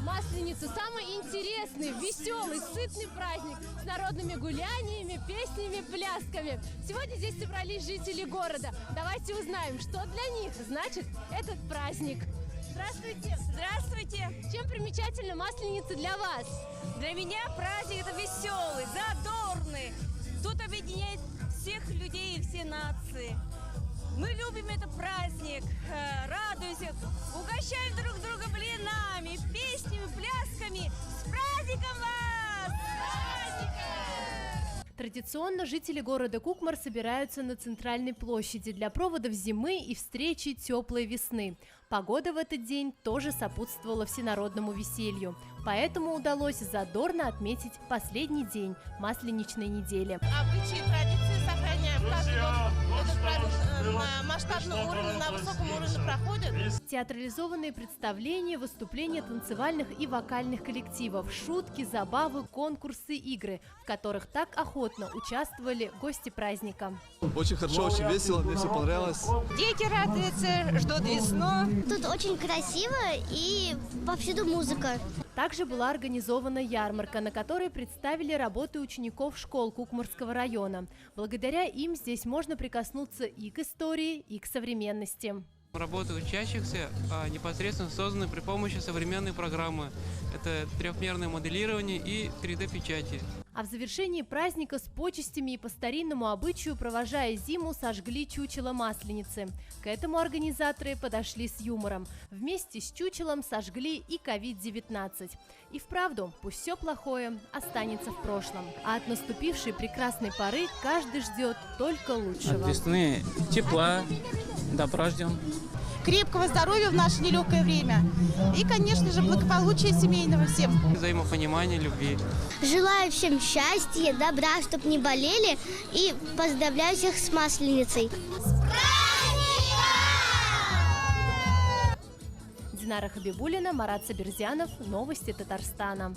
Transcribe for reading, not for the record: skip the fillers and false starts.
Масленицу самый интересный, веселый, сытный праздник с народными гуляниями, песнями, плясками. Сегодня здесь собрались жители города. Давайте узнаем, что для них значит этот праздник. Здравствуйте! Здравствуйте! Чем примечательна Масленица для вас? Для меня праздник это веселый, задорный. Тут объединяет всех людей и все нации. Мы любим этот праздник, радуемся, угощаем друг друга блинами, песнями, плясками. С праздником вас! С праздником! Традиционно жители города Кукмар собираются на центральной площади для проводов зимы и встречи теплой весны. Погода в этот день тоже сопутствовала всенародному веселью, поэтому удалось задорно отметить последний день Масленичной недели. Обычаи и традиции сохраняем. Каждый год этот праздник на масштабном уровне, на высоком уровне проходит. Театрализованные представления, выступления танцевальных и вокальных коллективов, шутки, забавы, конкурсы, игры, в которых так охотно участвовали гости праздника. Очень хорошо, очень весело, мне все понравилось. Дети радуются, ждут весну. Тут очень красиво и повсюду музыка. Также была организована ярмарка, на которой представили работы учеников школ Кукмарского района. Благодаря им здесь можно прикоснуться и к истории, и к современности. Работы учащихся непосредственно созданы при помощи современной программы. Это трехмерное моделирование и 3D-печати. А в завершении праздника с почестями и по старинному обычаю, провожая зиму, сожгли чучело Масленицы. К этому организаторы подошли с юмором. Вместе с чучелом сожгли и COVID-19. И вправду, пусть все плохое останется в прошлом. А от наступившей прекрасной поры каждый ждет только лучшего. От весны тепла, добра ждем. Крепкого здоровья в наше нелегкое время. И, конечно же, благополучия семейного всем. Взаимопонимание, любви. Желаю всем счастья, добра, чтобы не болели. И поздравляю всех с Масленицей. Динара Хабибуллина, Марат Сабирзянов. Новости Татарстана.